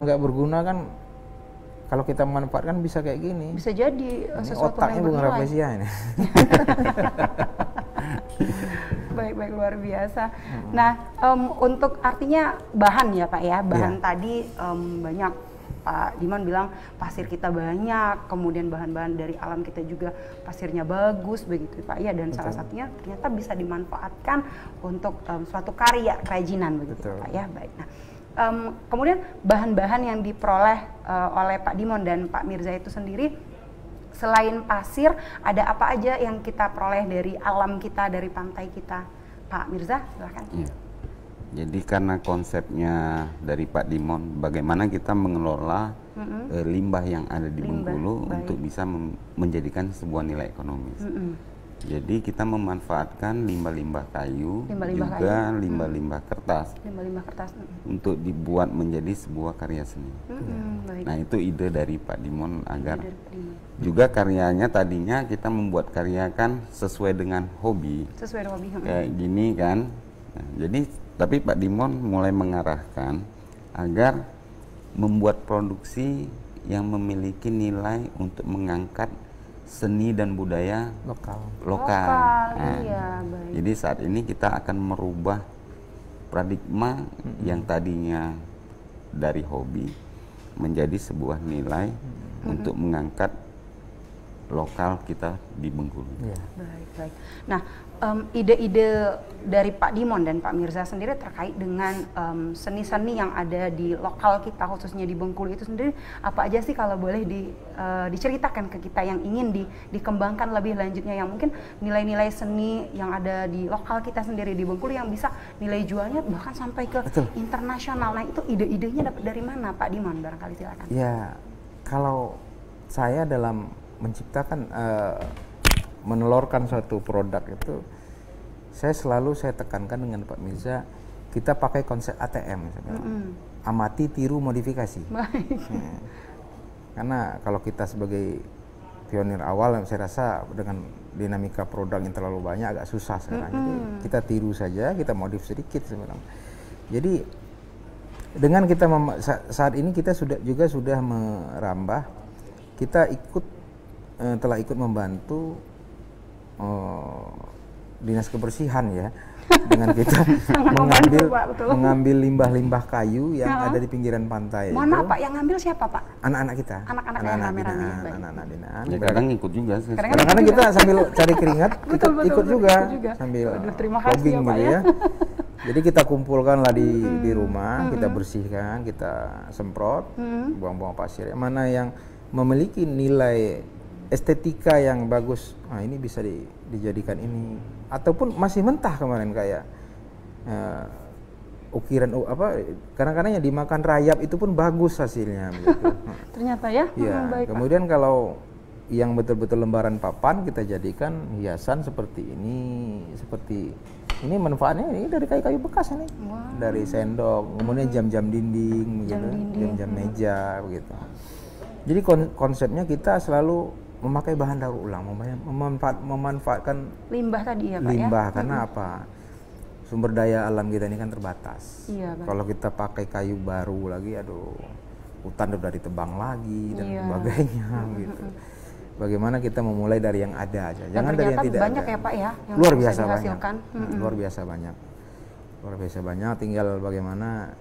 nggak berguna kan, kalau kita memanfaatkan bisa kayak gini. Bisa jadi Ini sesuatu otaknya yang Bung bernilai. Rafflesia ini. Baik-baik, luar biasa. Nah, untuk artinya bahan ya Pak ya, bahan tadi banyak. Pak Diman bilang pasir kita banyak, kemudian bahan-bahan dari alam kita juga pasirnya bagus begitu Pak ya, dan salah satunya ternyata bisa dimanfaatkan untuk suatu karya kerajinan begitu Pak ya. Baik. Nah, kemudian bahan-bahan yang diperoleh oleh Pak Dimon dan Pak Mirza itu sendiri, selain pasir, ada apa aja yang kita peroleh dari alam kita, dari pantai kita? Pak Mirza, silahkan. Iya. Jadi karena konsepnya dari Pak Dimon, bagaimana kita mengelola limbah yang ada di Bengkulu untuk bisa menjadikan sebuah nilai ekonomis. Jadi kita memanfaatkan limbah-limbah kayu, juga limbah-limbah kertas, untuk dibuat menjadi sebuah karya seni. Nah itu ide dari Pak Dimon agar juga karyanya tadinya kita membuat karya kan sesuai dengan hobi. Sesuai dengan hobi. Kayak gini kan. Nah, jadi tapi Pak Dimon mulai mengarahkan agar membuat produksi yang memiliki nilai untuk mengangkat seni dan budaya lokal. Nah, iya, baik. Jadi saat ini kita akan merubah paradigma yang tadinya dari hobi menjadi sebuah nilai untuk mengangkat lokal kita di Bengkulu. Baik. Nah, ide-ide dari Pak Dimon dan Pak Mirza sendiri terkait dengan seni-seni yang ada di lokal kita, khususnya di Bengkulu itu sendiri, apa aja sih kalau boleh diceritakan ke kita yang ingin dikembangkan lebih lanjutnya, yang mungkin nilai-nilai seni yang ada di lokal kita sendiri di Bengkulu yang bisa nilai jualnya bahkan sampai ke internasional. Nah, itu ide-idenya dapat dari mana Pak Dimon? Barangkali silakan. Ya, kalau saya dalam menciptakan menelurkan suatu produk itu, saya tekankan dengan Pak Mirza, kita pakai konsep ATM, amati, tiru, modifikasi. Karena kalau kita sebagai pionir awal, saya rasa dengan dinamika produk yang terlalu banyak agak susah sekarang. Jadi kita tiru saja, kita modif sedikit sebenarnya. Jadi dengan kita saat ini kita sudah merambah, kita telah ikut membantu dinas kebersihan ya, dengan kita mengambil limbah-limbah kayu yang ada di pinggiran pantai. Mana Pak, yang ngambil siapa Pak? Anak-anak kita. Anak-anak binaan. Ya, kadang ikut juga. Kadang-kadang kita sambil cari keringat, ikut juga sambil jogging gitu ya. Jadi kita kumpulkanlah di rumah, kita bersihkan, kita semprot, buang-buang pasir. Mana yang memiliki nilai estetika yang bagus, ini bisa dijadikan ini, ataupun masih mentah kemarin kayak ukiran kadang-kadang yang dimakan rayap itu pun bagus hasilnya begitu. Ternyata ya. Baik, kemudian Pak, kalau yang betul-betul lembaran papan kita jadikan hiasan seperti ini manfaatnya ini dari kayu-kayu bekas ini, dari sendok, kemudian jam-jam dinding, jam-jam meja begitu. Jadi konsepnya kita selalu memakai bahan daur ulang, memanfaatkan limbah tadi ya Pak limbah, ya? karena apa? Sumber daya alam kita ini kan terbatas. Iya, kalau kita pakai kayu baru lagi, hutan udah ditebang lagi dan sebagainya gitu. Bagaimana kita memulai dari yang ada aja, jangan dari yang tidak banyak ada. Ya Pak ya, yang luar bisa biasa dihasilkan. Luar biasa banyak, tinggal bagaimana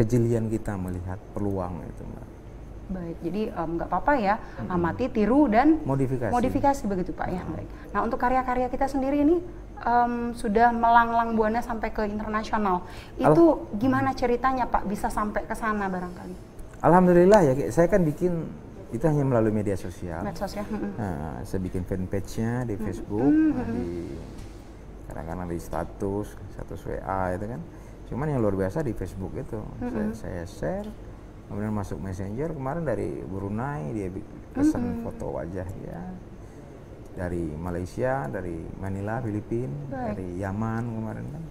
kejelian kita melihat peluang itu, Mbak. Baik, jadi nggak apa-apa ya, amati, tiru, dan modifikasi begitu Pak ya. Baik. Nah, untuk karya-karya kita sendiri ini sudah melanglang buana sampai ke internasional. Itu gimana ceritanya Pak bisa sampai ke sana barangkali? Alhamdulillah ya, saya kan bikin itu hanya melalui media sosial. Medsos ya. Nah, saya bikin fanpage-nya di Facebook, kadang-kadang di status WA itu kan. Cuman yang luar biasa di Facebook itu, saya share. Kemudian masuk Messenger, kemarin dari Brunei dia pesan foto wajah dia, dari Malaysia, dari Manila, Filipina, dari Yaman kemarin kan.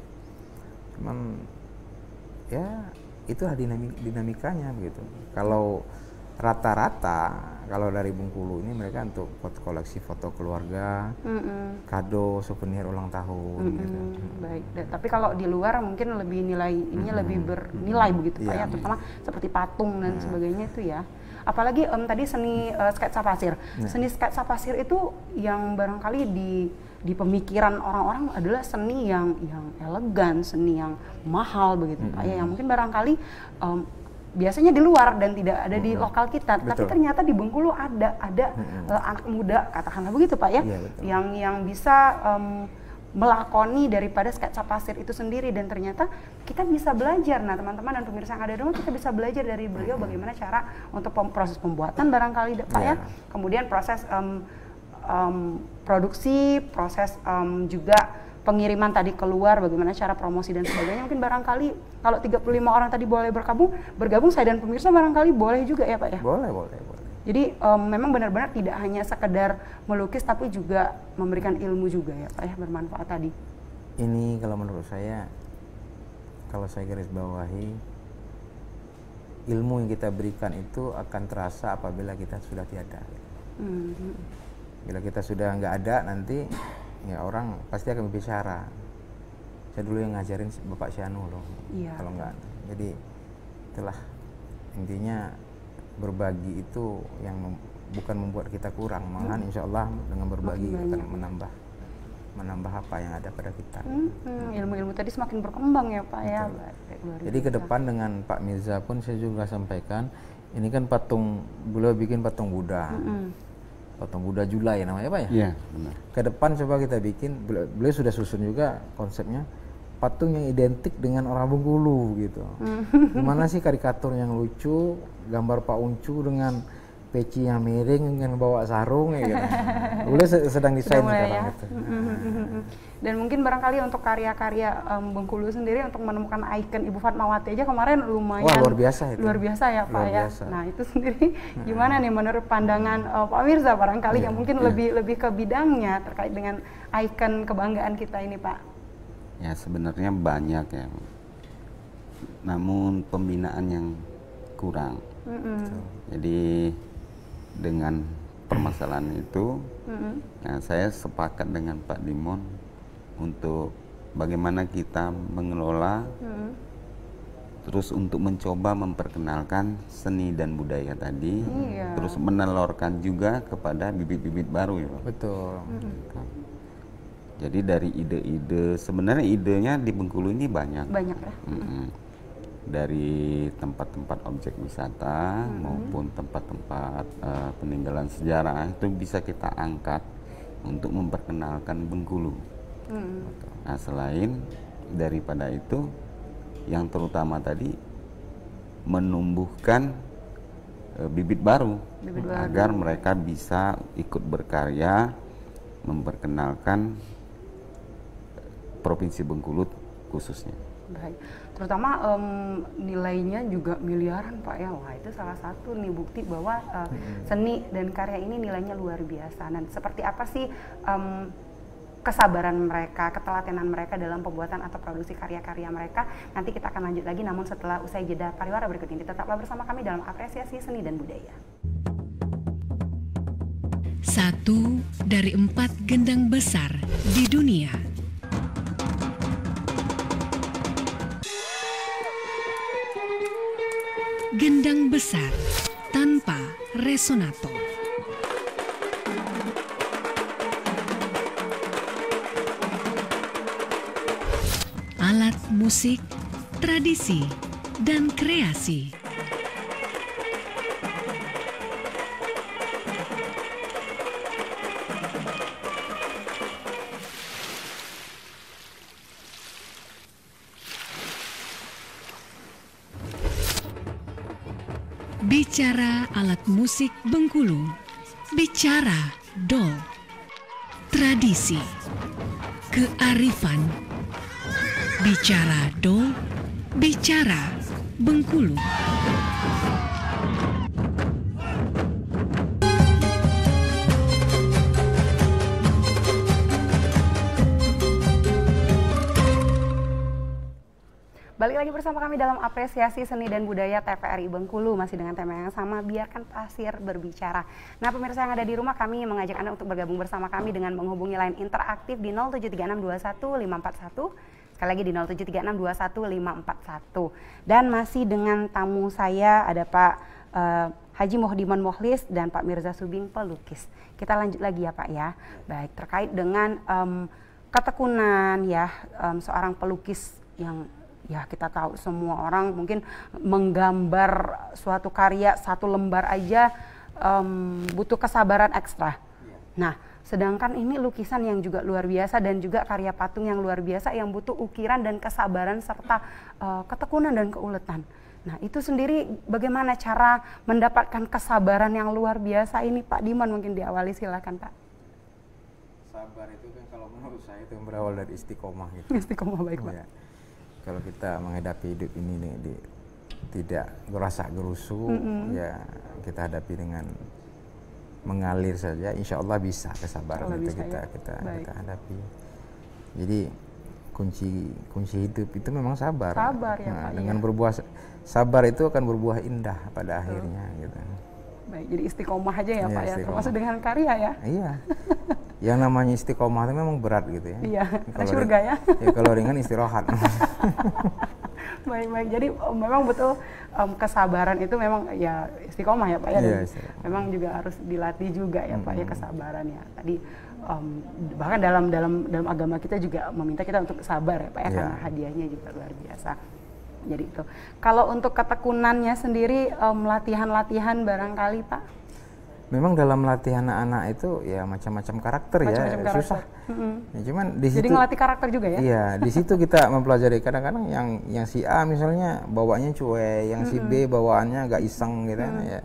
Cuman ya itulah dinamikanya begitu. Kalau rata-rata kalau dari Bengkulu ini mereka untuk koleksi foto keluarga, kado, souvenir ulang tahun. Gitu. Baik. Tapi kalau di luar mungkin lebih ininya lebih bernilai begitu Pak ya, terutama seperti patung dan sebagainya itu ya. Apalagi tadi seni sketsa pasir. Seni sketsa pasir itu yang barangkali di pemikiran orang-orang adalah seni yang elegan, seni yang mahal begitu Pak ya, yang mungkin barangkali biasanya di luar dan tidak ada di lokal kita. Betul. Tapi ternyata di Bengkulu ada anak muda, katakanlah begitu Pak ya, yang bisa melakoni daripada sketsa pasir itu sendiri, dan ternyata kita bisa belajar. Nah teman-teman dan pemirsa yang ada di rumah, kita bisa belajar dari beliau bagaimana cara untuk proses pembuatan barangkali Pak ya, kemudian proses produksi, proses juga pengiriman tadi keluar, bagaimana cara promosi dan sebagainya. Mungkin barangkali kalau 35 orang tadi boleh bergabung, saya dan pemirsa barangkali boleh juga ya Pak ya? Boleh. Jadi memang benar-benar tidak hanya sekedar melukis, tapi juga memberikan ilmu juga ya Pak ya, bermanfaat tadi. Ini kalau menurut saya, kalau saya garis bawahi, ilmu yang kita berikan itu akan terasa apabila kita sudah tiada. Bila kita sudah nggak ada nanti, ya orang pasti akan berbicara. Saya dulu yang ngajarin Bapak Syanu loh, kalau enggak. Jadi itulah intinya, berbagi itu yang bukan membuat kita kurang, malahan insya Allah dengan berbagi akan menambah apa yang ada pada kita. Ilmu-ilmu tadi semakin berkembang ya Pak ya. Jadi ke depan dengan Pak Mirza pun saya juga sampaikan, ini kan beliau bikin patung Buddha. Patung Buddha Julai namanya Pak ya? Iya, benar. Ke depan coba kita bikin, beliau sudah susun juga konsepnya, patung yang identik dengan orang Bengkulu gitu. Gimana sih karikatur yang lucu, gambar Pak Uncu dengan peci yang miring dengan bawa sarung ya gitu. Beliau sedang desain sekarang gitu. Dan mungkin barangkali untuk karya-karya Bengkulu sendiri untuk menemukan ikon Ibu Fatmawati aja kemarin lumayan. Wah, luar biasa itu. Luar biasa ya Pak ya. Nah itu sendiri gimana nih menurut pandangan Pak Mirza barangkali yang mungkin lebih ke bidangnya terkait dengan ikon kebanggaan kita ini Pak? Ya sebenarnya banyak ya, namun pembinaan yang kurang. Jadi dengan permasalahan itu, nah, saya sepakat dengan Pak Dimon untuk bagaimana kita mengelola, terus untuk mencoba memperkenalkan seni dan budaya tadi, terus menelurkan juga kepada bibit-bibit baru ya. Betul. Jadi dari ide-ide, sebenarnya idenya di Bengkulu ini banyak. Banyak ya. Dari tempat-tempat objek wisata maupun tempat-tempat peninggalan sejarah itu bisa kita angkat untuk memperkenalkan Bengkulu. Nah selain daripada itu, yang terutama tadi menumbuhkan bibit baru agar mereka bisa ikut berkarya memperkenalkan Provinsi Bengkulu khususnya. Baik, terutama nilainya juga miliaran Pak ya. Wah itu salah satu nih bukti bahwa seni dan karya ini nilainya luar biasa. Dan seperti apa sih kesabaran mereka, ketelatenan mereka dalam pembuatan atau produksi karya-karya mereka? Nanti kita akan lanjut lagi, namun setelah usai jeda pariwara berikut ini. Tetaplah bersama kami dalam apresiasi seni dan budaya. 1 dari 4 gendang besar di dunia. Gendang besar tanpa resonator. Alat musik, tradisi, dan kreasi. Bicara alat musik Bengkulu, bicara dol, tradisi, kearifan, bicara dol, bicara Bengkulu. Balik lagi bersama kami dalam Apresiasi Seni dan Budaya TVRI Bengkulu, masih dengan tema yang sama, biarkan pasir berbicara. Nah, pemirsa yang ada di rumah, kami mengajak Anda untuk bergabung bersama kami dengan menghubungi line interaktif di 073621 541. Sekali lagi di 073621 541. Dan masih dengan tamu saya ada Pak Haji Mohdiman Mohlis dan Pak Mirza Subing, pelukis. Kita lanjut lagi ya Pak ya. Baik, terkait dengan ketekunan ya seorang pelukis yang ya kita tahu semua orang mungkin menggambar suatu karya satu lembar aja butuh kesabaran ekstra. Nah, sedangkan ini lukisan yang juga luar biasa dan juga karya patung yang luar biasa yang butuh ukiran dan kesabaran serta ketekunan dan keuletan. Nah, itu sendiri bagaimana cara mendapatkan kesabaran yang luar biasa ini Pak Diman, mungkin diawali, silakan Pak. Sabar itu kan kalau menurut saya itu berawal dari istiqomah gitu. Istiqomah, baik Pak. Ya. Kalau kita menghadapi hidup ini tidak gerasa gerusu, ya kita hadapi dengan mengalir saja, insya Allah bisa kesabaran itu kita hadapi. Jadi kunci hidup itu memang sabar. Sabar ya Pak. Dengan berbuah sabar itu akan berbuah indah pada akhirnya gitu. Baik, jadi istiqomah aja ya Pak ya, termasuk dengan karya ya. Iya. Yang namanya istiqomah itu memang berat gitu ya. Iya, kalau surga ya. Ya kalau ringan istirahat. Baik. Jadi memang betul kesabaran itu memang ya istiqomah ya Pak ya. Iya, memang juga harus dilatih juga ya Pak ya kesabaran ya. Tadi bahkan dalam agama kita juga meminta kita untuk sabar ya Pak ya, karena hadiahnya juga luar biasa. Jadi itu. Kalau untuk ketekunannya sendiri latihan-latihan barangkali Pak? Memang dalam latihan anak-anak itu ya macam-macam karakter ya, susah. Ya, cuman di situ. Jadi ngelatih karakter juga ya? Iya, di situ kita mempelajari. Kadang-kadang yang si A misalnya bawaannya cuek, yang si B bawaannya agak iseng gitu ya.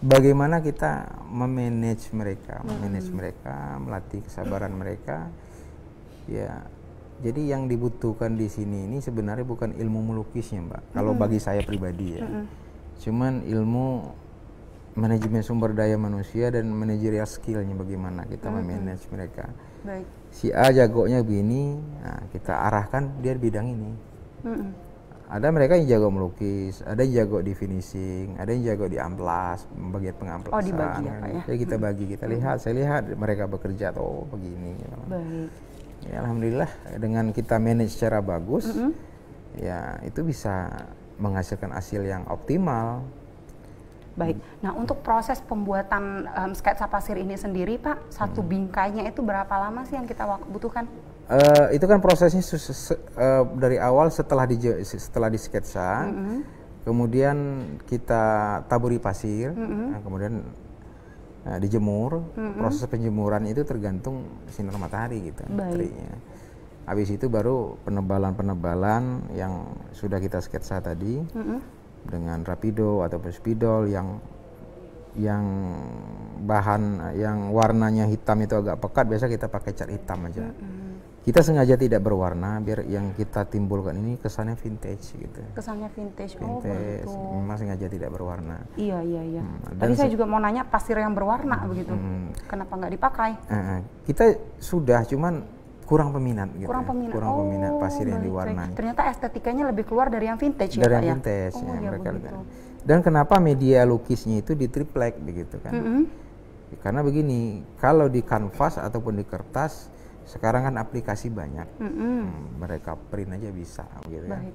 Bagaimana kita memanage mereka, melatih kesabaran mereka. Ya, jadi yang dibutuhkan di sini ini sebenarnya bukan ilmu melukisnya, Mbak. Kalau bagi saya pribadi ya, cuman ilmu manajemen sumber daya manusia dan manajerial skillnya, bagaimana kita memanage mereka. Baik. Si A jagonya begini, nah kita arahkan dia di bidang ini. Ada mereka yang jago melukis, ada yang jago di finishing, ada yang jago di amplas, bagian pengamplasan. Oh, dibagi ya Pak ya? Jadi kita bagi, kita lihat, saya lihat mereka bekerja tuh begini. Baik. Ya, alhamdulillah dengan kita manage secara bagus, ya itu bisa menghasilkan hasil yang optimal. Baik. Nah, untuk proses pembuatan sketsa pasir ini sendiri, Pak, satu bingkainya itu berapa lama sih yang kita butuhkan? Itu kan prosesnya dari awal setelah disketsa, kemudian kita taburi pasir, nah, kemudian dijemur. Proses penjemuran itu tergantung sinar matahari gitu. Baik. Habis itu baru penebalan yang sudah kita sketsa tadi. Dengan rapido atau spidol yang bahan yang warnanya hitam itu agak pekat, biasa kita pakai cat hitam aja. Kita sengaja tidak berwarna biar yang kita timbulkan ini kesannya vintage gitu. Kesannya vintage. Oh, vintage. begitu. Memang sengaja tidak berwarna. Iya. Tadi saya juga mau nanya pasir yang berwarna begitu. Kenapa nggak dipakai? Kita sudah, cuman kurang peminat gitu. Kurang peminat pasir yang diwarnai. Ternyata estetikanya lebih keluar dari yang vintage dari ya Pak yang ya? vintage ya, ya mereka. begitu. Dan kenapa media lukisnya itu di triplek begitu kan? Karena begini, kalau di kanvas ataupun di kertas sekarang kan aplikasi banyak, mereka print aja bisa gitu kan.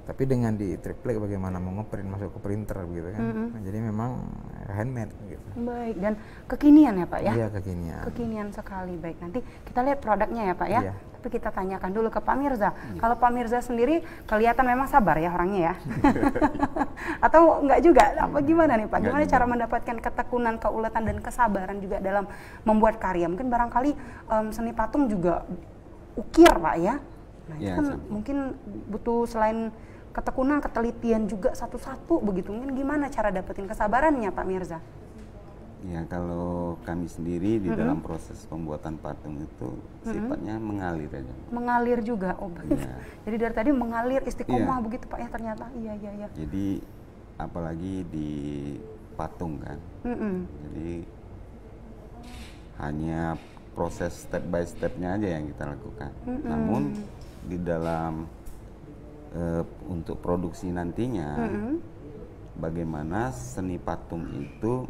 Tapi dengan di triplek bagaimana mau ngeprint masuk ke printer gitu kan. Nah, jadi memang handmade gitu. Baik, dan kekinian ya Pak ya? Iya, kekinian. Kekinian sekali. Baik, nanti kita lihat produknya ya Pak ya. Iya. Tapi kita tanyakan dulu ke Pak Mirza. Kalau Pak Mirza sendiri kelihatan memang sabar ya orangnya ya. Atau enggak juga? Apa gimana nih Pak? Gimana cara mendapatkan ketekunan, keuletan dan kesabaran juga dalam membuat karya? Mungkin barangkali seni patung juga ukir Pak ya. Nah, itu kan mungkin butuh selain ketekunan, ketelitian juga satu-satu begitu. Mungkin gimana cara dapetin kesabarannya Pak Mirza? Ya, kalau kami sendiri di dalam proses pembuatan patung itu sifatnya mengalir aja. Mengalir juga, oh baik. Ya. Jadi dari tadi mengalir istiqomah begitu Pak ya ternyata. Iya. Jadi apalagi di patung kan. Jadi hanya proses step by stepnya aja yang kita lakukan. Namun di dalam untuk produksi nantinya, bagaimana seni patung itu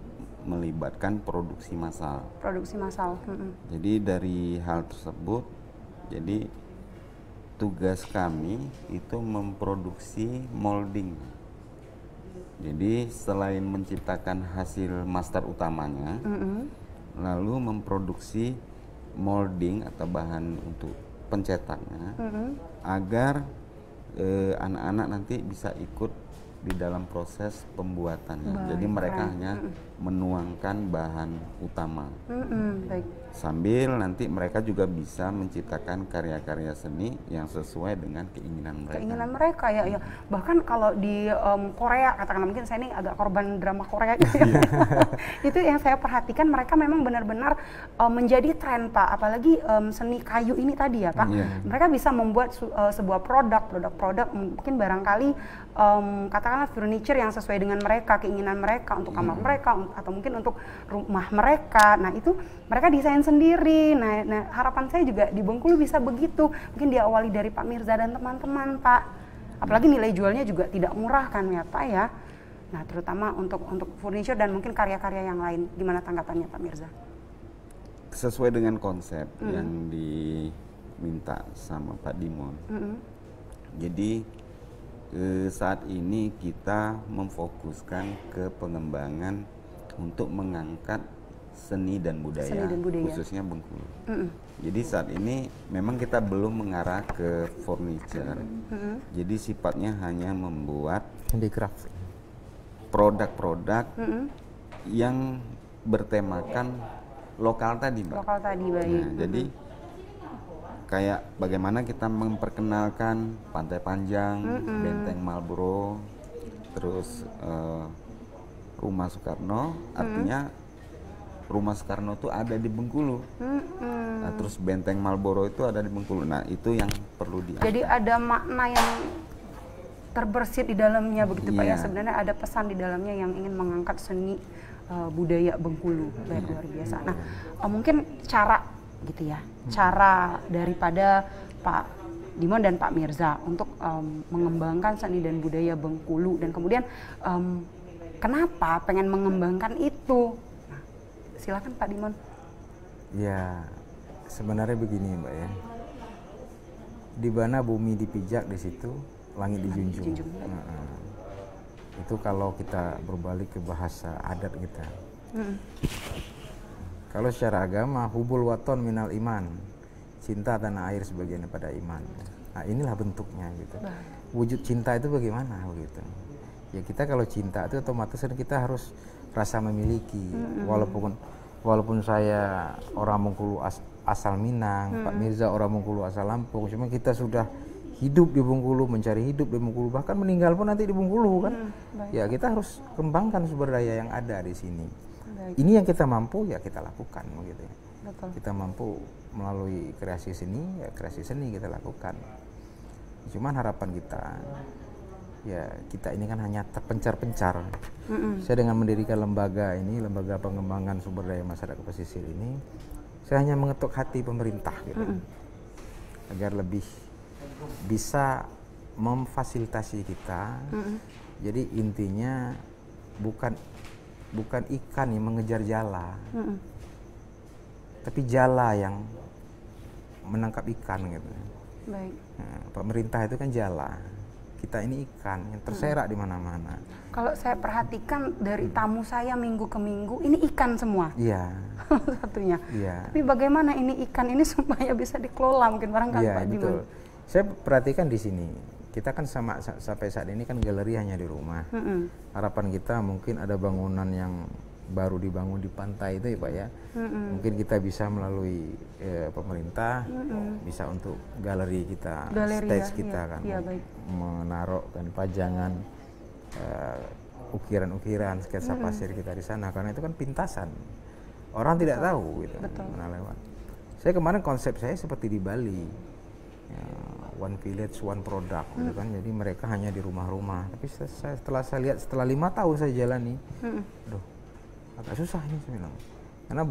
melibatkan produksi massal. Produksi massal. Jadi dari hal tersebut, jadi tugas kami itu memproduksi molding. Jadi selain menciptakan hasil master utamanya, lalu memproduksi molding atau bahan untuk pencetaknya, agar anak-anak nanti bisa ikut di dalam proses pembuatannya. Jadi mereka hanya menuangkan bahan utama. Baik. Sambil nanti mereka juga bisa menciptakan karya-karya seni yang sesuai dengan keinginan mereka. Keinginan mereka ya. Bahkan kalau di Korea, katakanlah, mungkin saya ini agak korban drama Korea gitu ya. Itu yang saya perhatikan, mereka memang benar-benar menjadi tren, Pak. Apalagi seni kayu ini tadi ya, Pak. Mereka bisa membuat sebuah produk mungkin barangkali katakanlah furniture yang sesuai dengan mereka, keinginan mereka untuk kamar mereka atau mungkin untuk rumah mereka. Nah, itu mereka desain sendiri. Nah, harapan saya juga di Bengkulu bisa begitu. Mungkin diawali dari Pak Mirza dan teman-teman, Pak. Apalagi nilai jualnya juga tidak murah kan ya, Pak ya. Nah, terutama untuk furniture dan mungkin karya-karya yang lain. Gimana tanggapannya Pak Mirza? Sesuai dengan konsep yang diminta sama Pak Dimon. Jadi saat ini kita memfokuskan ke pengembangan untuk mengangkat seni dan budaya, khususnya Bengkulu. Jadi saat ini memang kita belum mengarah ke furniture. Jadi sifatnya hanya membuat handicraft, produk-produk yang bertemakan lokal tadi, Mbak. Lokal tadi, baik. Nah, jadi kayak bagaimana kita memperkenalkan Pantai Panjang, Benteng Marlboro, terus Rumah Soekarno, artinya Rumah Soekarno itu ada di Bengkulu. Nah, terus Benteng Marlboro itu ada di Bengkulu. Nah, itu yang perlu diangkat. Jadi ada makna yang terbersit di dalamnya begitu Pak ya. Sebenarnya ada pesan di dalamnya yang ingin mengangkat seni budaya Bengkulu. Luar biasa. Nah, mungkin cara gitu ya. Cara daripada Pak Dimon dan Pak Mirza untuk mengembangkan seni dan budaya Bengkulu, dan kemudian kenapa pengen mengembangkan itu? Nah, silakan Pak Dimon. Ya, sebenarnya begini Mbak ya. Di mana bumi dipijak, di situ langit dijunjung. Itu kalau kita berbalik ke bahasa adat kita. Kalau secara agama, hubul waton minal iman, cinta tanah air sebagian daripada iman. Nah, inilah bentuknya gitu. Wujud cinta itu bagaimana begitu? Ya kita kalau cinta itu otomatis kita harus rasa memiliki. Walaupun saya orang Bengkulu asal Minang, Pak Mirza orang Bengkulu asal Lampung, cuma kita sudah hidup di Bengkulu, mencari hidup di Bengkulu, bahkan meninggal pun nanti di Bengkulu kan. Ya kita harus kembangkan sumber daya yang ada di sini. Ini yang kita mampu ya kita lakukan begitu ya. Kita mampu melalui kreasi seni, ya kreasi seni kita lakukan. Cuman harapan kita ya kita ini kan hanya terpencar-pencar. Saya dengan mendirikan lembaga ini, lembaga pengembangan sumber daya masyarakat pesisir ini, saya hanya mengetuk hati pemerintah gitu. Agar lebih bisa memfasilitasi kita. Jadi intinya bukan ikan yang mengejar jala, tapi jala yang menangkap ikan gitu. Baik. Nah, pemerintah itu kan jala, kita ini ikan yang terserak di mana-mana. Kalau saya perhatikan dari tamu saya minggu ke minggu, ini ikan semua. Iya. Satunya. Iya. Tapi bagaimana ini ikan ini supaya bisa dikelola mungkin barangkali Pak Dimon? Betul. Saya perhatikan di sini. Kita kan sampai saat ini kan galeri hanya di rumah. Harapan kita mungkin ada bangunan yang baru dibangun di pantai itu ya Pak ya. Mungkin kita bisa melalui pemerintah bisa untuk galeri kita, stage kita kan, menaruh kan pajangan ukiran-ukiran sketsa pasir kita di sana, karena itu kan pintasan. Orang tidak tahu gitu mana lewat. Saya kemarin konsep saya seperti di Bali. Ya, one village, one product gitu kan. Jadi mereka hanya di rumah-rumah. Tapi setelah saya lihat, setelah 5 tahun saya jalani, aduh, agak susah ini saya bilang. Karena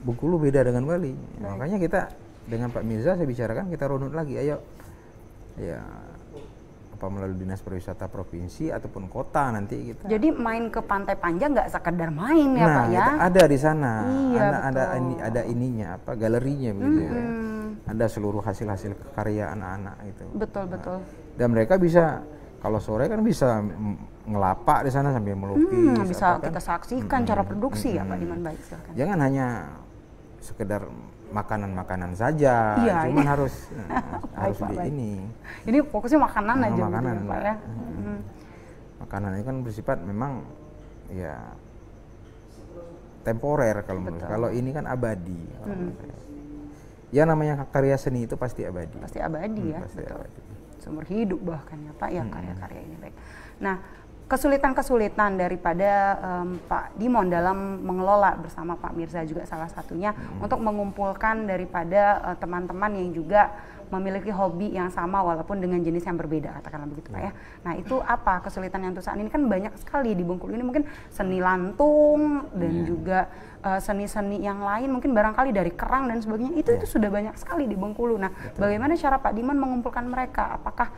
Bengkulu beda dengan Bali. Ya, makanya kita dengan Pak Mirza saya bicarakan, kita runut lagi, ayo ya apa melalui Dinas Pariwisata Provinsi ataupun kota nanti kita. Jadi main ke Pantai Panjang nggak sekedar main ya Pak ya? Ada di sana. Iya, ada ininya apa galerinya begitu ya. Ada seluruh hasil-hasil karya anak-anak itu. Betul. Dan mereka bisa kalau sore kan bisa ngelapak di sana sambil melukis. Bisa kita saksikan cara produksi ya Pak Diman, baik silakan. Jangan hanya sekedar makanan-makanan saja, cuman harus ini. Ini fokusnya makanan aja makanan, gitu ya, Pak ya. Makanan ini kan bersifat memang ya temporer kalau menurut. Kalau ini kan abadi. Ya namanya karya seni itu pasti abadi. Pasti abadi ya, pasti betul. Abadi. Sumber hidup bahkan ya Pak ya karya-karya ini baik. Nah, kesulitan-kesulitan daripada Pak Dimon dalam mengelola bersama Pak Mirza juga salah satunya untuk mengumpulkan daripada teman-teman yang juga memiliki hobi yang sama walaupun dengan jenis yang berbeda, katakanlah begitu Pak ya. Nah itu apa kesulitan yang untuk saat ini kan banyak sekali di Bengkulu ini, mungkin seni lantung dan juga seni-seni yang lain mungkin barangkali dari kerang dan sebagainya itu sudah banyak sekali di Bengkulu. Nah bagaimana cara Pak Dimon mengumpulkan mereka? Apakah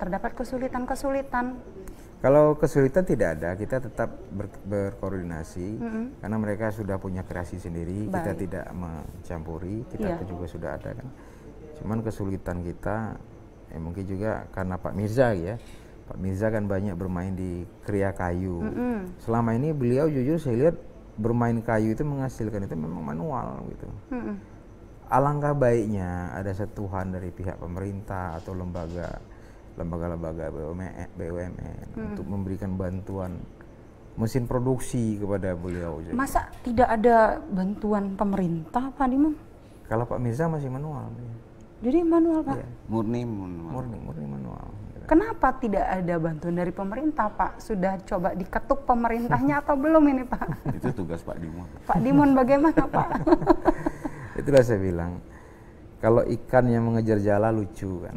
terdapat kesulitan-kesulitan? Kalau kesulitan tidak ada, kita tetap berkoordinasi karena mereka sudah punya kreasi sendiri. Kita tidak mencampuri, kita juga sudah ada kan. Cuman kesulitan kita mungkin juga karena Pak Mirza ya. Pak Mirza kan banyak bermain di kriya kayu. Selama ini beliau jujur saya lihat bermain kayu itu menghasilkan itu memang manual gitu. Alangkah baiknya ada sentuhan dari pihak pemerintah atau lembaga BUMN untuk memberikan bantuan mesin produksi kepada beliau. Masa tidak ada bantuan pemerintah Pak Dimon? Kalau Pak Mirza masih manual. Jadi manual Pak? Ya. Murni manual. Kenapa tidak ada bantuan dari pemerintah Pak? Sudah coba diketuk pemerintahnya atau belum ini Pak? Itu tugas Pak Dimon. Pak Dimon bagaimana Pak? Itulah saya bilang. Kalau ikan yang mengejar jala lucu kan,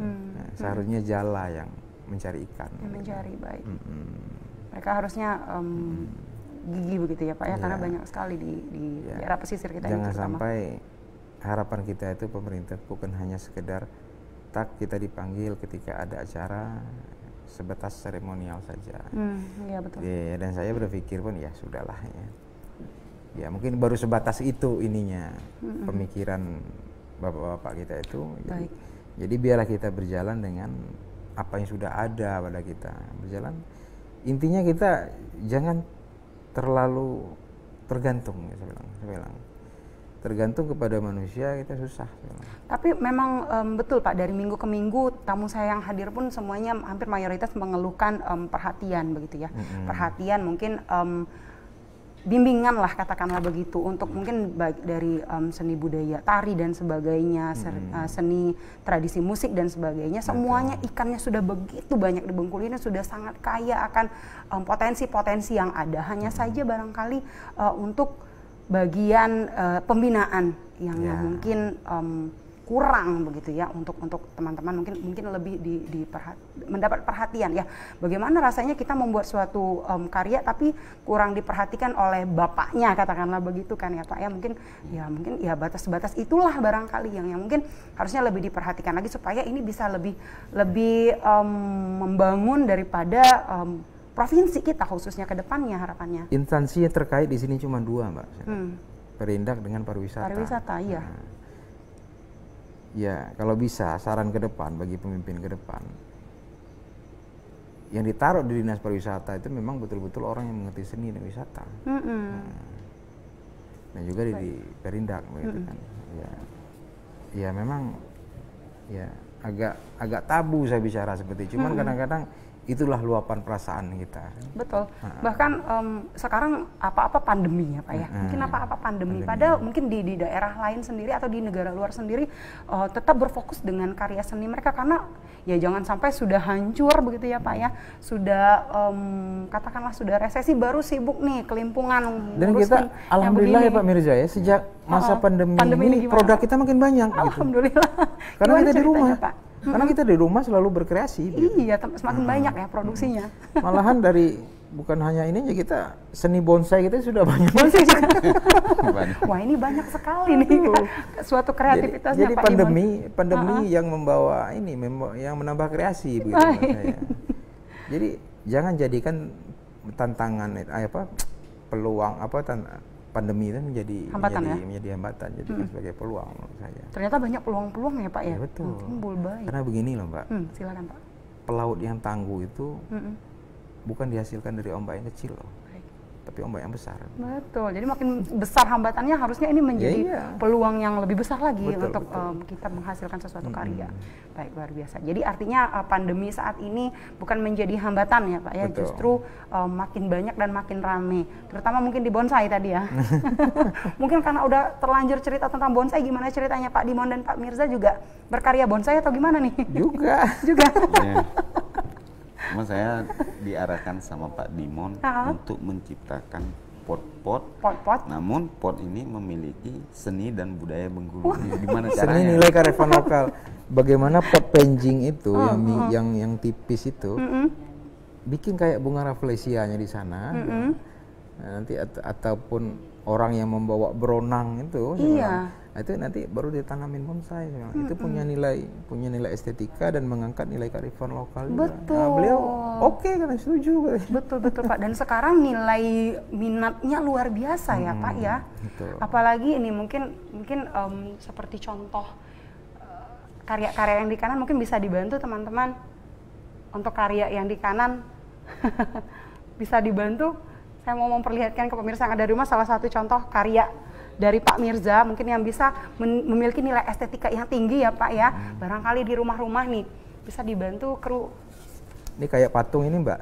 seharusnya jala yang mencari ikan. Mencari baik. Mereka harusnya gigih begitu ya Pak ya, karena banyak sekali di daerah pesisir kita. Jangan sampai harapan kita itu pemerintah bukan hanya sekedar kita dipanggil ketika ada acara sebatas seremonial saja. Iya betul. Ya, dan saya berpikir pun ya sudahlah ya. Ya mungkin baru sebatas itu ininya pemikiran bapak-bapak kita itu. Jadi biarlah kita berjalan dengan apa yang sudah ada pada kita. Berjalan. Intinya kita jangan terlalu tergantung ya saya bilang. Tergantung kepada manusia kita susah. Tapi memang betul Pak, dari minggu ke minggu tamu saya yang hadir pun semuanya hampir mayoritas mengeluhkan perhatian begitu ya. Perhatian mungkin bimbingan lah katakanlah begitu untuk mungkin baik dari seni budaya tari dan sebagainya, seni tradisi musik dan sebagainya, semuanya ikannya sudah begitu banyak di Bengkulu ini, sudah sangat kaya akan potensi-potensi yang ada. Hanya saja barangkali untuk bagian pembinaan yang mungkin kurang begitu ya untuk teman-teman mungkin lebih mendapat perhatian ya. Bagaimana rasanya kita membuat suatu karya tapi kurang diperhatikan oleh bapaknya katakanlah begitu kan ya Pak ya, mungkin batas-batas itulah barangkali yang mungkin harusnya lebih diperhatikan lagi supaya ini bisa lebih membangun daripada provinsi kita khususnya ke depannya harapannya. Instansi yang terkait di sini cuma dua Mbak. Perindak dengan pariwisata. Pariwisata iya. Ya, kalau bisa saran ke depan bagi pemimpin ke depan, yang ditaruh di Dinas Pariwisata itu memang betul-betul orang yang mengerti seni dan wisata. Nah juga di Perindak begitu kan. Ya memang ya agak tabu saya bicara seperti itu. Cuman kadang-kadang itulah luapan perasaan kita. Betul. Bahkan sekarang apa-apa pandemi ya Pak ya. Mungkin apa-apa pandemi. Padahal mungkin di daerah lain sendiri atau di negara luar sendiri tetap berfokus dengan karya seni mereka karena ya jangan sampai sudah hancur begitu ya Pak ya. Sudah katakanlah sudah resesi baru sibuk nih kelimpungan. Dan kita alhamdulillah ya Pak Mirza ya sejak masa pandemi ini produk kita makin banyak. Alhamdulillah. Gitu. Karena kita di rumah. Pak? Karena kita di rumah selalu berkreasi. Iya, semakin banyak ya produksinya. Malahan dari bukan hanya ini aja, kita seni bonsai kita sudah banyak. Bonsai juga. Wah, ini banyak sekali nih suatu kreativitasnya jadi Pak pandemi yang membawa ini, yang menambah kreasi begitu menurut saya. Jadi jangan jadikan tantangan peluang pandemi itu menjadi hambatan, jadikan sebagai peluang menurut saya. Ternyata banyak peluang-peluang ya Pak ya. Betul. Timbul baik. Karena begini loh Mbak. Silakan Pak. Pelaut yang tangguh itu bukan dihasilkan dari ombak yang kecil loh, tapi ombak yang besar. Betul. Jadi makin besar hambatannya, harusnya ini menjadi peluang yang lebih besar lagi untuk kita menghasilkan sesuatu karya. Baik, luar biasa. Jadi artinya pandemi saat ini bukan menjadi hambatan ya Pak ya, justru makin banyak dan makin rame. Terutama mungkin di bonsai tadi ya. Mungkin karena udah terlanjur cerita tentang bonsai, gimana ceritanya Pak Dimon dan Pak Mirza juga berkarya bonsai atau gimana nih? Juga. Cuma saya diarahkan sama Pak Dimon untuk menciptakan pot-pot, namun pot ini memiliki seni dan budaya Bengkulu. Gimana caranya? Seni nilai kearifan lokal. Bagaimana pot penjing itu yang tipis itu bikin kayak bunga rafflesianya di sana. Nanti ataupun orang yang membawa beronang itu, itu nanti baru ditanamin bonsai. Itu punya nilai estetika dan mengangkat nilai kearifan lokal. Betul. Nah, beliau karena setuju. Betul Pak. Dan sekarang nilai minatnya luar biasa ya Pak ya. Betul. Apalagi ini mungkin seperti contoh karya-karya yang di kanan mungkin bisa dibantu teman-teman. Untuk karya yang di kanan bisa dibantu. Saya mau memperlihatkan ke pemirsa yang ada di rumah salah satu contoh karya dari Pak Mirza, mungkin yang bisa memiliki nilai estetika yang tinggi ya Pak ya. Barangkali di rumah-rumah nih bisa dibantu kru. Ini kayak patung ini Mbak.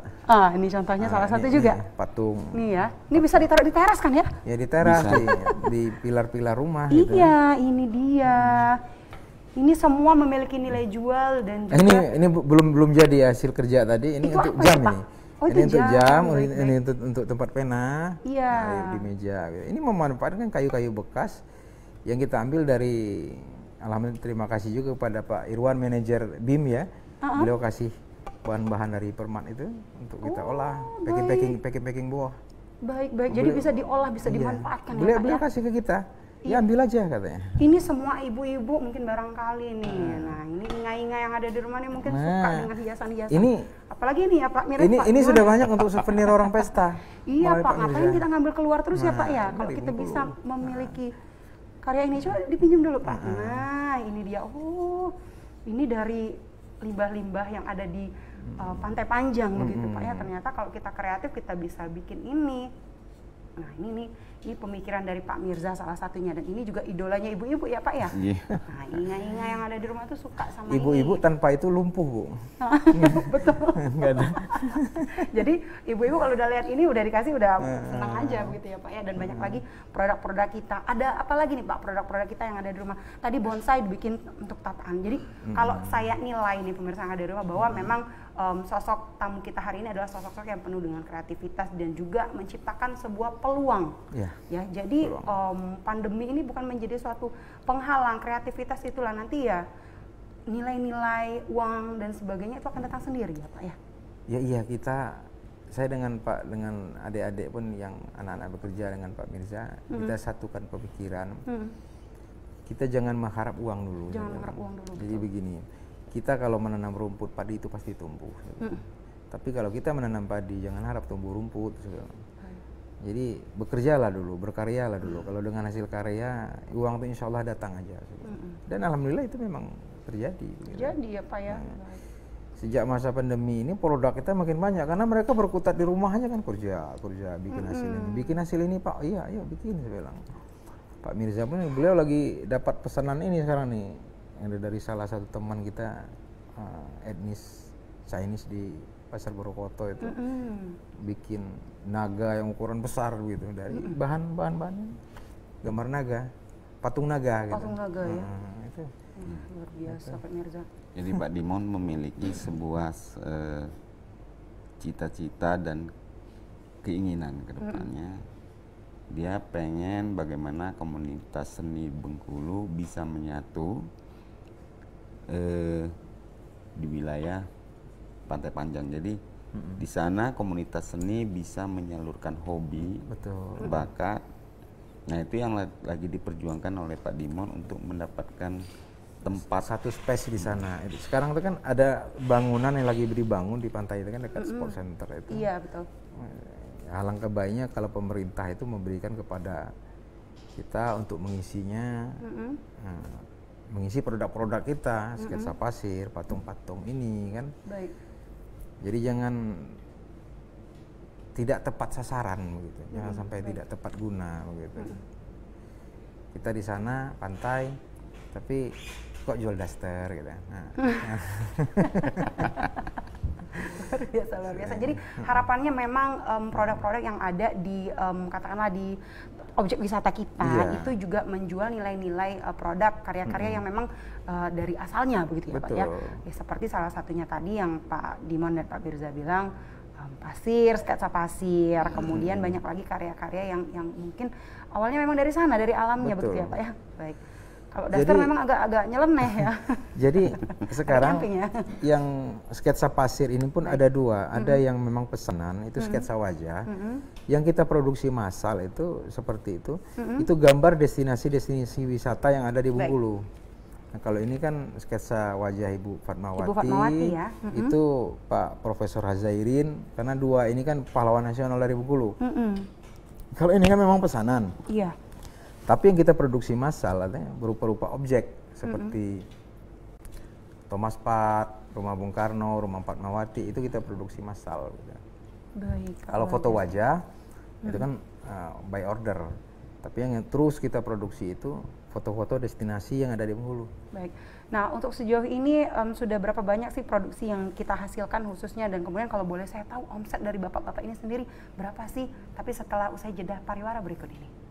Ini contohnya salah satu juga. Patung. Nih ya, ini bisa ditaruh di teras kan ya? Ya di teras, di pilar-pilar rumah. Iya, ini dia. Ini semua memiliki nilai jual dan juga. Ini belum jadi hasil kerja tadi. Ini itu untuk jam Pak? ini. Ini untuk jam, baik. ini untuk tempat pena. Iya. Di meja. Ini memanfaatkan kayu-kayu bekas yang kita ambil dari. Alhamdulillah, terima kasih juga kepada Pak Irwan, manajer BIM ya. Beliau kasih bahan-bahan dari permat itu untuk kita olah, packing buah. Baik. Jadi bisa diolah, bisa dimanfaatkan ya Pak. Beliau kasih ke kita. Ya ambil aja katanya. Ini semua ibu-ibu mungkin barangkali nih. Nah, ini inga-inga yang ada di rumah nih mungkin suka dengan hiasan-hiasan. Ini apalagi ini ya Pak Mirza. Ini sudah banyak untuk souvenir orang pesta. Iya Pak, ngapain kita ngambil keluar terus ya Pak ya? Kalau kita bisa memiliki karya ini, coba dipinjam dulu Pak. Nah, ini dia. Ini dari limbah-limbah yang ada di Pantai Panjang begitu Pak ya. Ternyata kalau kita kreatif kita bisa bikin ini. Nah, ini pemikiran dari Pak Mirza salah satunya, dan ini juga idolanya ibu-ibu ya Pak ya. Nah, inga-inga yang ada di rumah tuh suka sama ibu-ibu tanpa itu lumpuh Bu. Betul. Nggak ada. Jadi ibu-ibu kalau udah lihat ini udah dikasih udah senang aja begitu ya Pak ya. Dan banyak lagi produk-produk kita. Ada apa lagi nih Pak produk-produk kita yang ada di rumah? Tadi bonsai dibikin untuk tataan. Jadi kalau saya nilai nih pemirsa yang ada di rumah bahwa memang sosok tamu kita hari ini adalah sosok-sosok yang penuh dengan kreativitas dan juga menciptakan sebuah peluang. Ya, jadi pandemi ini bukan menjadi suatu penghalang. Kreativitas itulah nanti ya nilai-nilai uang dan sebagainya itu akan datang sendiri ya Pak ya. Ya iya, saya dengan adik-adik pun yang anak-anak bekerja dengan Pak Mirza, kita satukan pemikiran. Kita jangan mengharap uang dulu. Jadi begini, kita kalau menanam rumput padi itu pasti tumbuh. Tapi kalau kita menanam padi jangan harap tumbuh rumput. Jadi bekerjalah dulu, berkaryalah dulu. Kalau dengan hasil karya, uang itu insya Allah datang aja. Dan alhamdulillah itu memang terjadi. Jadi ya Pak ya. Sejak masa pandemi ini produk kita makin banyak karena mereka berkutat di rumahnya kan kerja bikin hasil ini. Bikin hasil ini Pak, iya bikin, saya bilang. Pak Mirza pun beliau lagi dapat pesanan ini sekarang nih, yang dari salah satu teman kita etnis Chinese di Pasar Borokoto itu, bikin naga yang ukuran besar gitu dari bahan gambar naga, patung naga gitu. Patung naga ya. Itu. Luar biasa Pak Mirza. Jadi Pak Dimon memiliki sebuah cita-cita dan keinginan ke depannya. Dia pengen bagaimana komunitas seni Bengkulu bisa menyatu di wilayah Pantai Panjang. Jadi Di sana komunitas seni bisa menyalurkan hobi, bakat. Nah itu yang lagi diperjuangkan oleh Pak Dimon untuk mendapatkan tempat satu space di sana. Sekarang itu kan ada bangunan yang lagi dibangun di pantai itu kan dekat sport center itu. Iya betul. Alangkah baiknya kalau pemerintah itu memberikan kepada kita untuk mengisinya, mengisi produk-produk kita, sketsa pasir, patung-patung ini kan. Baik. Jadi jangan tidak tepat sasaran begitu, jangan sampai tidak tepat guna begitu. Kita di sana pantai, tapi kok jual daster gitu. Luar biasa. Jadi harapannya memang produk-produk yang ada di katakanlah di objek wisata kita itu juga menjual nilai-nilai produk karya-karya yang memang dari asalnya begitu ya Pak ya. Ya. Seperti salah satunya tadi yang Pak Dimon dan Pak Mirza bilang pasir, sketsa pasir, kemudian banyak lagi karya-karya yang mungkin awalnya memang dari sana, dari alamnya begitu ya Pak ya. Baik. Kalau daster memang agak nyeleneh ya. Jadi sekarang yang sketsa pasir ini pun ada dua, ada yang memang pesanan itu sketsa wajah, yang kita produksi massal itu seperti itu gambar destinasi-destinasi wisata yang ada di Bengkulu. Nah, kalau ini kan sketsa wajah Ibu Fatmawati ya. Itu Pak Profesor Hazairin, karena dua ini kan pahlawan nasional dari Bengkulu. Kalau ini kan memang pesanan. Iya. Tapi yang kita produksi massal artinya berupa-rupa objek seperti Thomas Pat, Rumah Bung Karno, Rumah Fatmawati itu kita produksi massal. Gitu. Baik. Kalau foto wajah itu kan by order. Tapi yang terus kita produksi itu foto-foto destinasi yang ada di Bengkulu. Baik. Nah untuk sejauh ini sudah berapa banyak sih produksi yang kita hasilkan khususnya, dan kemudian kalau boleh saya tahu omset dari bapak-bapak ini sendiri berapa sih? Tapi setelah usai jeda pariwara berikut ini.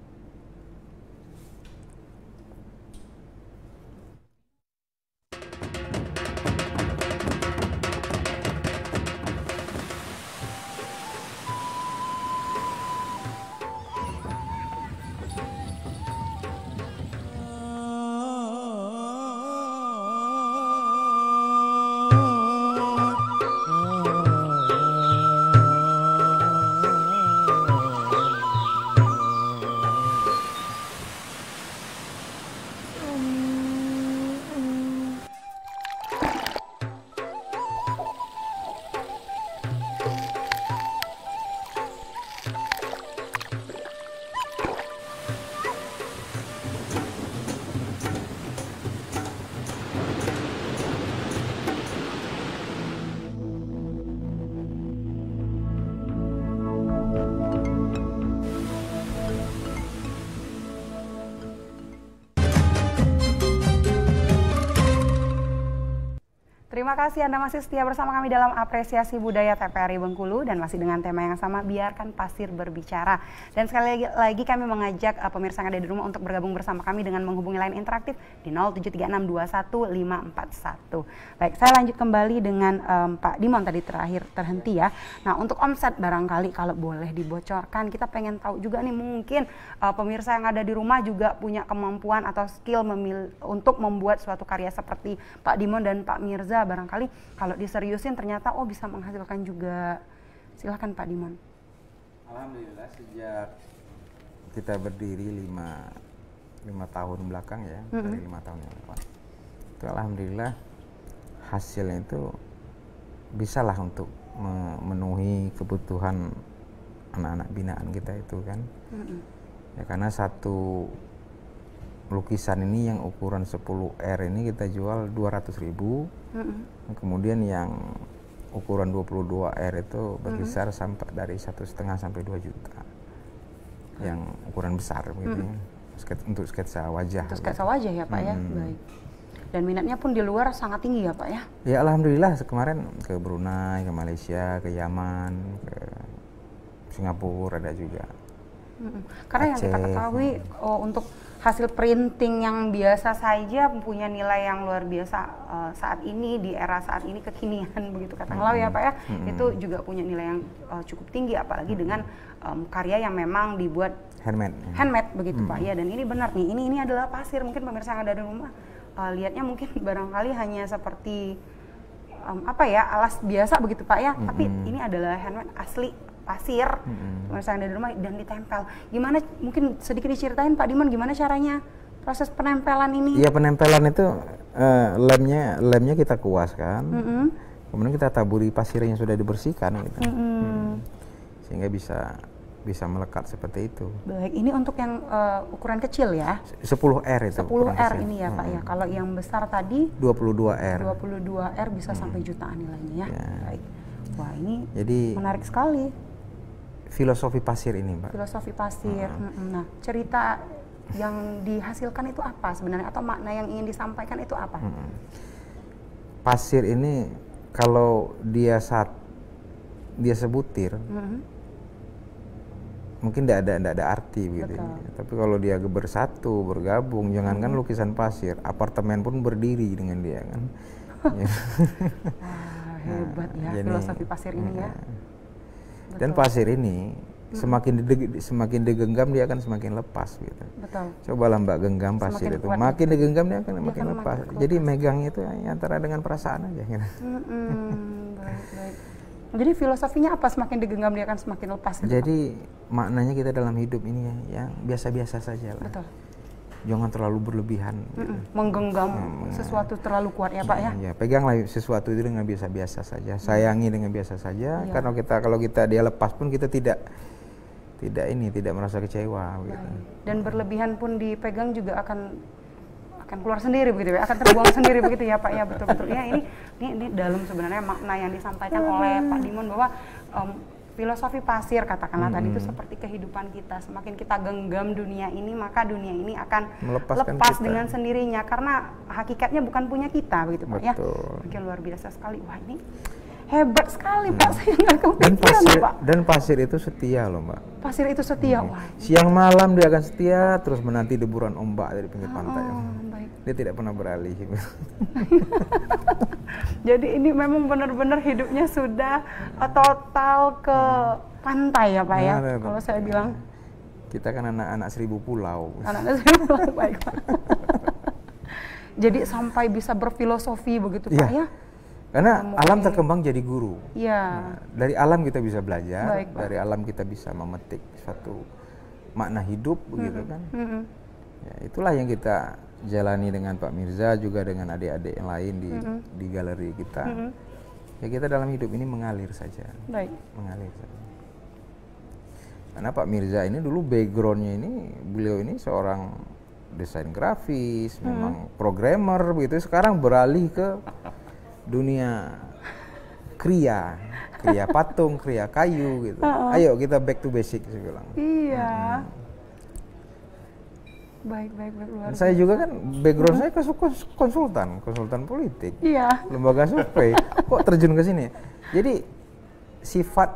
Terima kasih Anda masih setia bersama kami dalam Apresiasi Budaya TPRI Bengkulu dan masih dengan tema yang sama, biarkan pasir berbicara. Dan sekali lagi kami mengajak pemirsa yang ada di rumah untuk bergabung bersama kami dengan menghubungi line interaktif di 0736215141. Baik, saya lanjut kembali dengan Pak Dimon tadi terakhir terhenti ya. Nah untuk omset barangkali kalau boleh dibocorkan, kita pengen tahu juga nih, mungkin pemirsa yang ada di rumah juga punya kemampuan atau skill untuk membuat suatu karya seperti Pak Dimon dan Pak Mirza. Barangkali kalau diseriusin ternyata bisa menghasilkan juga. Silahkan Pak Dimon. Alhamdulillah sejak kita berdiri 5 tahun belakang ya, dari 5 tahun yang lalu, itu alhamdulillah hasilnya itu bisalah untuk memenuhi kebutuhan anak-anak binaan kita itu kan. Ya karena satu lukisan ini yang ukuran 10R ini kita jual 200.000. Kemudian yang ukuran 22R itu berkisar sampai dari 1,5 sampai 2 juta. Yang ukuran besar begitu ya. Untuk sketsa wajah. Untuk sketsa wajah ya Pak ya. Baik. Dan minatnya pun di luar sangat tinggi ya Pak ya. Ya alhamdulillah kemarin ke Brunei, ke Malaysia, ke Yaman, ke Singapura ada juga. Karena yang kita ketahui untuk hasil printing yang biasa saja punya nilai yang luar biasa saat ini, di era saat ini kekinian begitu katakanlah ya Pak ya, itu juga punya nilai yang cukup tinggi, apalagi dengan karya yang memang dibuat handmade begitu Pak ya. Dan ini benar nih, ini adalah pasir. Mungkin pemirsa yang ada di rumah lihatnya mungkin barangkali hanya seperti apa ya, alas biasa begitu Pak ya, tapi ini adalah handmade asli pasir, misalnya dari rumah dan ditempel. Gimana, mungkin sedikit diceritain Pak Dimon gimana caranya proses penempelan ini? Iya, penempelan itu lemnya kita kuaskan, kemudian kita taburi pasir yang sudah dibersihkan gitu. Sehingga bisa melekat seperti itu. Baik, ini untuk yang ukuran kecil ya? 10R itu. 10R ini ya Pak ya. Kalau yang besar tadi 22R. 22R bisa sampai jutaan nilainya ya. Baik. Wah, ini jadi menarik sekali. Filosofi pasir ini, Mbak. Filosofi pasir. Nah, cerita yang dihasilkan itu apa sebenarnya, atau makna yang ingin disampaikan itu apa? Pasir ini kalau dia sebutir, mungkin tidak ada arti begitu. Tapi kalau dia bersatu, bergabung, jangankan lukisan pasir, apartemen pun berdiri dengan dia kan. Hebat ya filosofi pasir ini ya. Dan pasir ini semakin digenggam dia akan semakin lepas gitu. Betul. Cobalah Mbak genggam pasir itu, makin digenggam dia akan makin lepas. Jadi megangnya itu antara dengan perasaan aja. Gitu. Baik. Jadi filosofinya apa, semakin digenggam dia akan semakin lepas? Gitu, jadi maknanya kita dalam hidup ini ya biasa-biasa saja lah. Betul. Jangan terlalu berlebihan. Menggenggam sesuatu terlalu kuat ya Pak ya? Ya, peganglah sesuatu itu dengan biasa-biasa saja, sayangi dengan biasa saja. Karena kalau kita dia lepas pun kita tidak merasa kecewa. Gitu. Dan berlebihan pun dipegang juga akan keluar sendiri begitu ya, akan terbuang sendiri begitu ya Pak ya, betul-betul. Ya ini dalam sebenarnya makna yang disampaikan oleh Pak Dimon bahwa filosofi pasir katakanlah tadi itu seperti kehidupan kita. Semakin kita genggam dunia ini, maka dunia ini akan lepas dengan sendirinya, karena hakikatnya bukan punya kita begitu Pak ya. Oke, luar biasa sekali. Wah, ini hebat sekali Pak, saya nggak kepikiran Pak. Dan pasir itu setia loh Mbak. Pasir itu setia. Wah. Siang malam dia akan setia, terus menanti deburan ombak dari pinggir pantai. Baik. Dia tidak pernah beralih. Jadi ini memang benar-benar hidupnya sudah total ke pantai ya Pak ya. Kalau saya bilang kita kan anak-anak 1000 pulau. Anak-anak 1000 pulau, baik Pak. Jadi sampai bisa berfilosofi begitu Pak ya. Karena alam terkembang jadi guru. Iya. Dari alam kita bisa belajar, Baik, dari alam kita bisa memetik suatu makna hidup begitu kan. Ya, itulah yang kita jalani dengan Pak Mirza, juga dengan adik-adik yang lain di galeri kita. Ya, kita dalam hidup ini mengalir saja. Baik. Mengalir saja. Karena Pak Mirza ini dulu backgroundnya ini, beliau ini seorang desain grafis, memang programmer begitu. Sekarang beralih ke dunia kriya patung, kriya kayu gitu. Ayo kita back to basic, saya bilang. Iya. Baik, luar biasa. Saya juga kan background saya konsultan politik. Iya. Lembaga survei. Kok terjun ke sini? Jadi sifat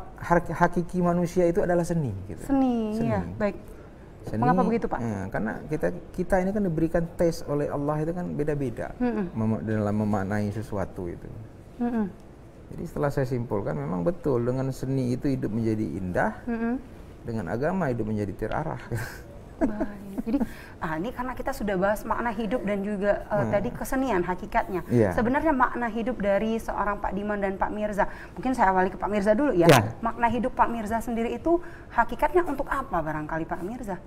hakiki manusia itu adalah seni gitu. Seni. Iya, baik. Seni, mengapa begitu Pak? Karena kita ini kan diberikan tes oleh Allah itu kan beda-beda dalam memaknai sesuatu itu. Jadi setelah saya simpulkan memang betul, dengan seni itu hidup menjadi indah, dengan agama hidup menjadi terarah. Baik. Jadi ini karena kita sudah bahas makna hidup dan juga tadi kesenian hakikatnya. Sebenarnya makna hidup dari seorang Pak Dimon dan Pak Mirza. Mungkin saya awali ke Pak Mirza dulu ya. Makna hidup Pak Mirza sendiri itu hakikatnya untuk apa barangkali Pak Mirza?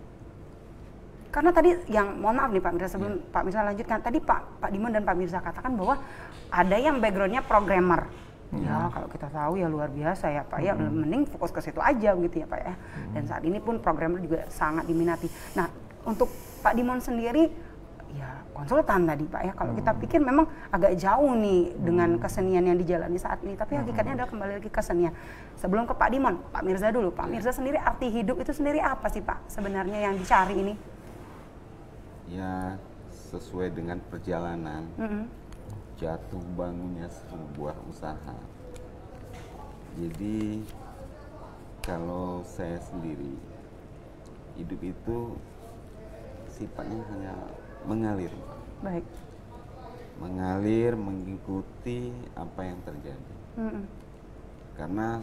Karena tadi yang, mohon maaf nih Pak Mirza, sebelum Pak Mirza lanjutkan, tadi Pak Dimon dan Pak Mirza katakan bahwa ada yang backgroundnya programmer. Ya, kalau kita tahu ya luar biasa ya Pak ya, mending fokus ke situ aja gitu ya Pak ya. Dan saat ini pun programmer juga sangat diminati. Nah, untuk Pak Dimon sendiri ya konsultan tadi Pak ya. Kalau kita pikir memang agak jauh nih dengan kesenian yang dijalani saat ini, tapi hakikatnya adalah kembali lagi ke kesenian. Sebelum ke Pak Dimon, Pak Mirza dulu. Pak Mirza sendiri, arti hidup itu sendiri apa sih Pak sebenarnya yang dicari ini? Ya, sesuai dengan perjalanan. Jatuh bangunnya sebuah usaha. Jadi kalau saya sendiri, hidup itu sifatnya hanya mengalir. Baik. Mengalir, mengikuti apa yang terjadi. Karena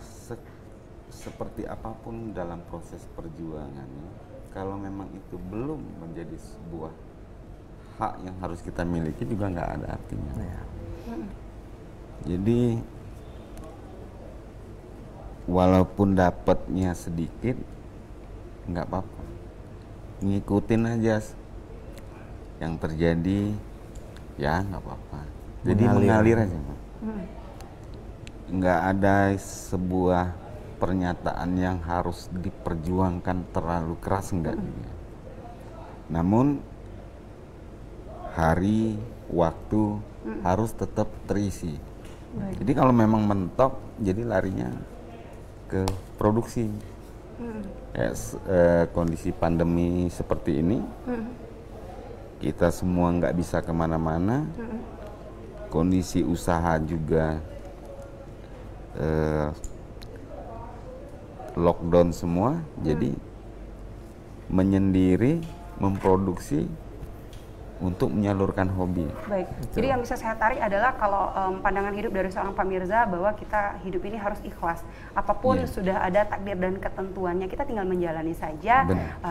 seperti apapun dalam proses perjuangannya, kalau memang itu belum menjadi sebuah hak yang harus kita miliki juga nggak ada artinya. Jadi walaupun dapatnya sedikit, nggak apa-apa, ngikutin aja yang terjadi, ya nggak apa-apa. Jadi mengalir aja, Pak. Nggak ada sebuah pernyataan yang harus diperjuangkan terlalu keras, enggak. Namun hari, waktu harus tetap terisi. Jadi kalau memang mentok, jadi larinya ke produksi. Kondisi pandemi seperti ini, kita semua nggak bisa kemana-mana, kondisi usaha juga lockdown semua, jadi menyendiri, memproduksi untuk menyalurkan hobi. Baik, jadi yang bisa saya tarik adalah kalau pandangan hidup dari seorang Pak Mirza bahwa kita hidup ini harus ikhlas. Apapun sudah ada takdir dan ketentuannya, kita tinggal menjalani saja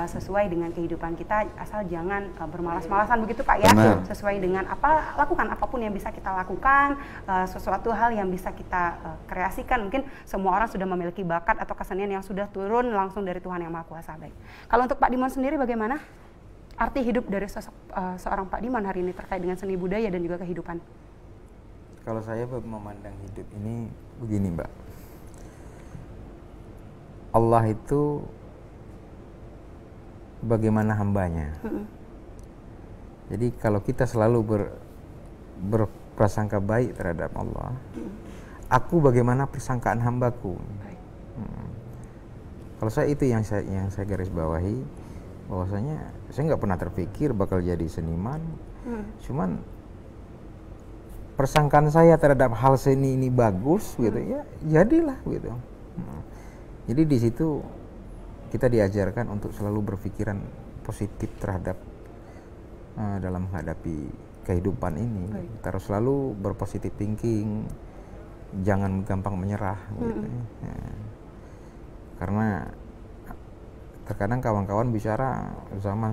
sesuai dengan kehidupan kita, asal jangan bermalas-malasan begitu Pak ya. Benar. Sesuai dengan apa, lakukan apapun yang bisa kita lakukan, sesuatu hal yang bisa kita kreasikan. Mungkin semua orang sudah memiliki bakat atau kesenian yang sudah turun langsung dari Tuhan Yang Maha Kuasa. Baik. Kalau untuk Pak Dimon sendiri bagaimana? Arti hidup dari seorang Pak Dimon hari ini terkait dengan seni budaya dan juga kehidupan. Kalau saya memandang hidup ini begini, Mbak. Allah itu bagaimana hambanya. Jadi kalau kita selalu berprasangka baik terhadap Allah, aku bagaimana persangkaan hambaku. Kalau saya itu yang saya garis bawahi, bahwasanya saya nggak pernah terpikir bakal jadi seniman, cuman persangkaan saya terhadap hal seni ini bagus gitu ya, jadilah gitu. Jadi di situ kita diajarkan untuk selalu berpikiran positif terhadap dalam menghadapi kehidupan ini. Kita harus selalu berpositif thinking, jangan gampang menyerah gitu. Karena terkadang kawan-kawan bicara zaman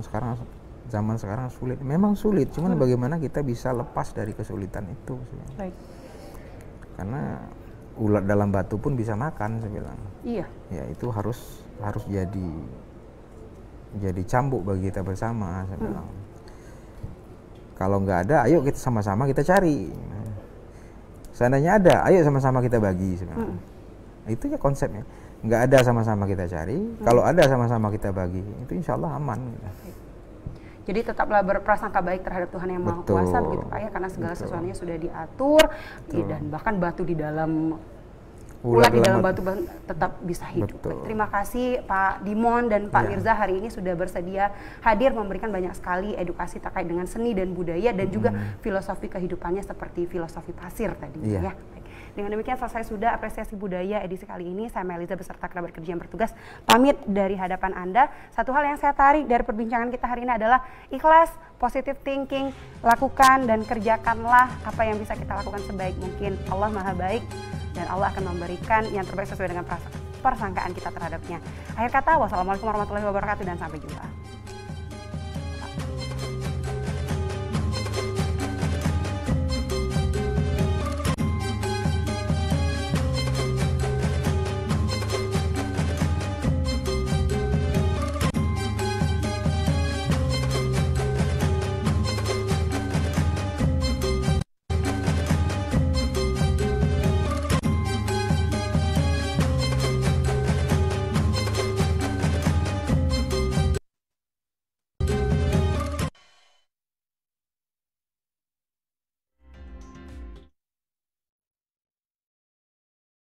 sekarang sulit. Memang sulit, cuman bagaimana kita bisa lepas dari kesulitan itu. Baik. Karena ulat dalam batu pun bisa makan, saya bilang. Iya. Ya itu harus jadi cambuk bagi kita bersama, saya bilang. Kalau nggak ada, ayo kita sama-sama kita cari. Seandainya ada, ayo sama-sama kita bagi, saya bilang. Itu ya konsepnya. Nggak ada sama-sama kita cari, kalau ada sama-sama kita bagi, itu insya Allah aman. Jadi tetaplah berprasangka baik terhadap Tuhan Yang Maha Kuasa begitu Pak ya, karena segala sesuatunya sudah diatur. Dan bahkan batu di dalam ulat di dalam batu tetap bisa hidup. Terima kasih Pak Dimon dan Pak Mirza hari ini sudah bersedia hadir memberikan banyak sekali edukasi terkait dengan seni dan budaya dan juga filosofi kehidupannya seperti filosofi pasir tadi ya. Dengan demikian selesai sudah apresiasi budaya edisi kali ini. Saya Meliza beserta kerabat kerja yang bertugas pamit dari hadapan Anda. Satu hal yang saya tarik dari perbincangan kita hari ini adalah ikhlas, positive thinking, lakukan dan kerjakanlah apa yang bisa kita lakukan sebaik mungkin. Allah Maha Baik dan Allah akan memberikan yang terbaik sesuai dengan persangkaan kita terhadapnya. Akhir kata, wassalamualaikum warahmatullahi wabarakatuh dan sampai jumpa.